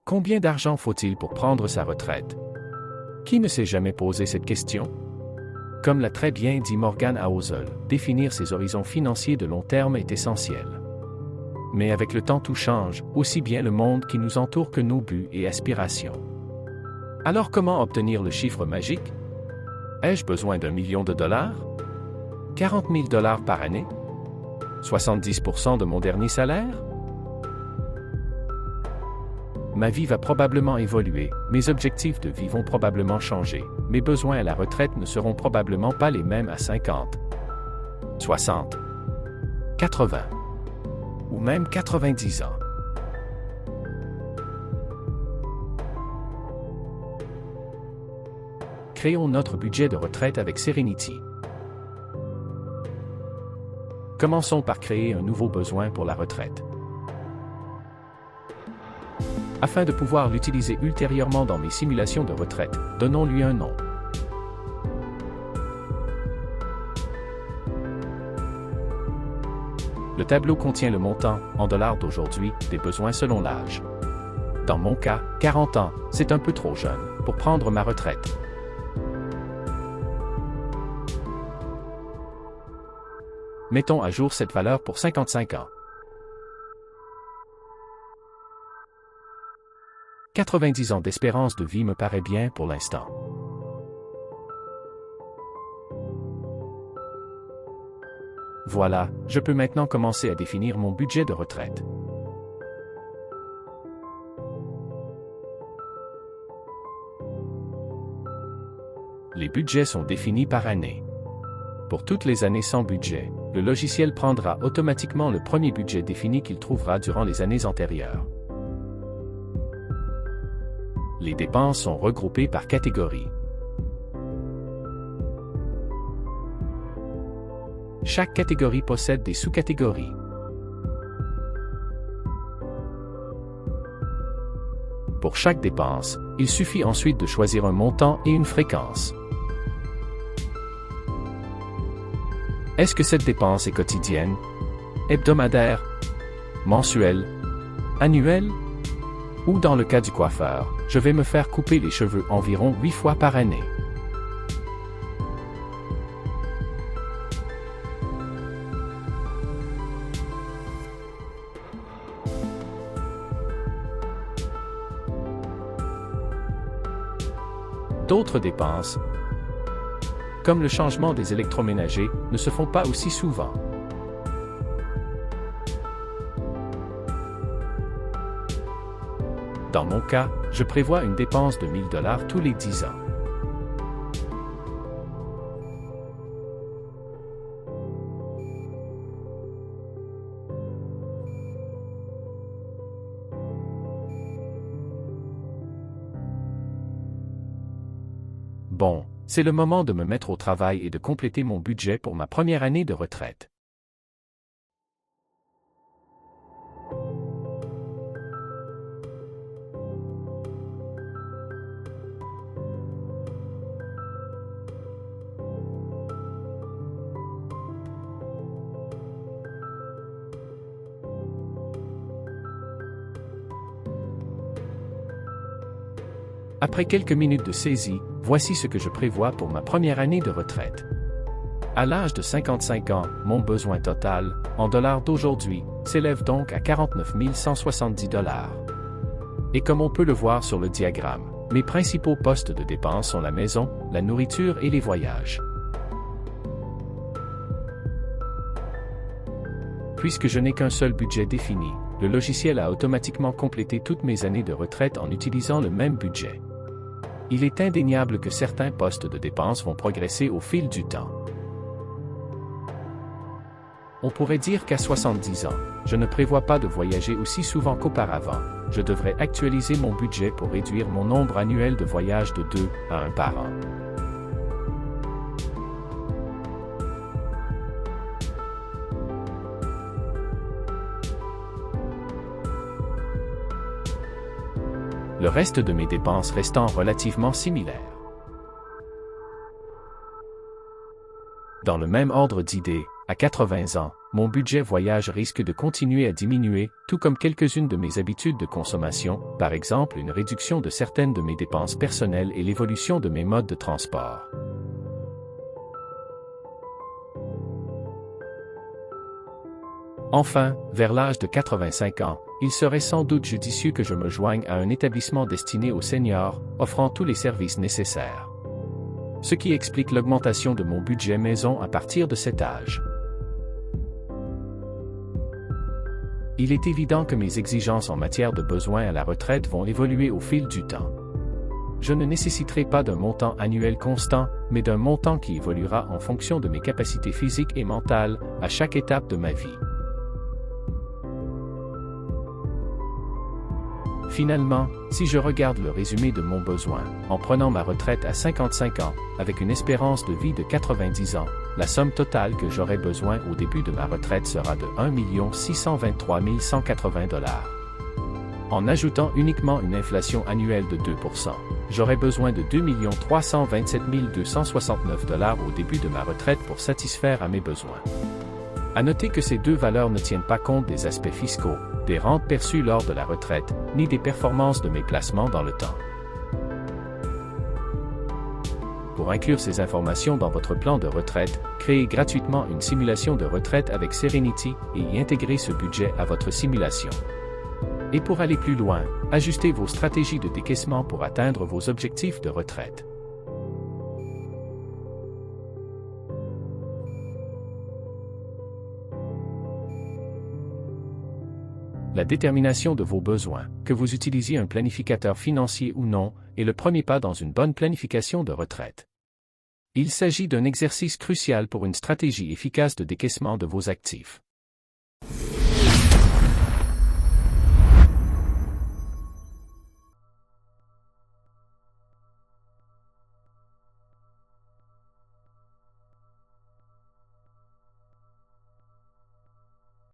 Combien d'argent faut-il pour prendre sa retraite? Qui ne s'est jamais posé cette question? Comme l'a très bien dit Morgan Housel, définir ses horizons financiers de long terme est essentiel. Mais avec le temps tout change, aussi bien le monde qui nous entoure que nos buts et aspirations. Alors comment obtenir le chiffre magique? Ai-je besoin d'1 million de dollars? 40 000 dollars par année? 70% de mon dernier salaire? Ma vie va probablement évoluer, mes objectifs de vie vont probablement changer, mes besoins à la retraite ne seront probablement pas les mêmes à 50, 60, 80 ou même 90 ans. Créons notre budget de retraite avec Serenity. Commençons par créer un nouveau besoin pour la retraite. Afin de pouvoir l'utiliser ultérieurement dans mes simulations de retraite, donnons-lui un nom. Le tableau contient le montant, en dollars d'aujourd'hui, des besoins selon l'âge. Dans mon cas, 40 ans, c'est un peu trop jeune pour prendre ma retraite. Mettons à jour cette valeur pour 55 ans. 90 ans d'espérance de vie me paraît bien pour l'instant. Voilà, je peux maintenant commencer à définir mon budget de retraite. Les budgets sont définis par année. Pour toutes les années sans budget, le logiciel prendra automatiquement le premier budget défini qu'il trouvera durant les années antérieures. Les dépenses sont regroupées par catégorie. Chaque catégorie possède des sous-catégories. Pour chaque dépense, il suffit ensuite de choisir un montant et une fréquence. Est-ce que cette dépense est quotidienne, hebdomadaire, mensuelle, annuelle? Ou dans le cas du coiffeur, je vais me faire couper les cheveux environ 8 fois par année. D'autres dépenses, comme le changement des électroménagers, ne se font pas aussi souvent. Dans mon cas, je prévois une dépense de 1 000 $ tous les 10 ans. Bon, c'est le moment de me mettre au travail et de compléter mon budget pour ma première année de retraite. Après quelques minutes de saisie, voici ce que je prévois pour ma première année de retraite. À l'âge de 55 ans, mon besoin total, en dollars d'aujourd'hui, s'élève donc à 49 170 $. Et comme on peut le voir sur le diagramme, mes principaux postes de dépenses sont la maison, la nourriture et les voyages. Puisque je n'ai qu'un seul budget défini, le logiciel a automatiquement complété toutes mes années de retraite en utilisant le même budget. Il est indéniable que certains postes de dépenses vont progresser au fil du temps. On pourrait dire qu'à 70 ans, je ne prévois pas de voyager aussi souvent qu'auparavant. Je devrais actualiser mon budget pour réduire mon nombre annuel de voyages de 2 à 1 par an. Le reste de mes dépenses restant relativement similaires. Dans le même ordre d'idées, à 80 ans, mon budget voyage risque de continuer à diminuer, tout comme quelques-unes de mes habitudes de consommation, par exemple une réduction de certaines de mes dépenses personnelles et l'évolution de mes modes de transport. Enfin, vers l'âge de 85 ans, il serait sans doute judicieux que je me joigne à un établissement destiné aux seniors, offrant tous les services nécessaires. Ce qui explique l'augmentation de mon budget maison à partir de cet âge. Il est évident que mes exigences en matière de besoins à la retraite vont évoluer au fil du temps. Je ne nécessiterai pas d'un montant annuel constant, mais d'un montant qui évoluera en fonction de mes capacités physiques et mentales, à chaque étape de ma vie. Finalement, si je regarde le résumé de mon besoin, en prenant ma retraite à 55 ans, avec une espérance de vie de 90 ans, la somme totale que j'aurai besoin au début de ma retraite sera de 1 623 180 $. En ajoutant uniquement une inflation annuelle de 2%, j'aurai besoin de 2 327 269 $ au début de ma retraite pour satisfaire à mes besoins. À noter que ces deux valeurs ne tiennent pas compte des aspects fiscaux, des rentes perçues lors de la retraite, ni des performances de mes placements dans le temps. Pour inclure ces informations dans votre plan de retraite, créez gratuitement une simulation de retraite avec Serenity et y intégrez ce budget à votre simulation. Et pour aller plus loin, ajustez vos stratégies de décaissement pour atteindre vos objectifs de retraite. La détermination de vos besoins, que vous utilisiez un planificateur financier ou non, est le premier pas dans une bonne planification de retraite. Il s'agit d'un exercice crucial pour une stratégie efficace de décaissement de vos actifs.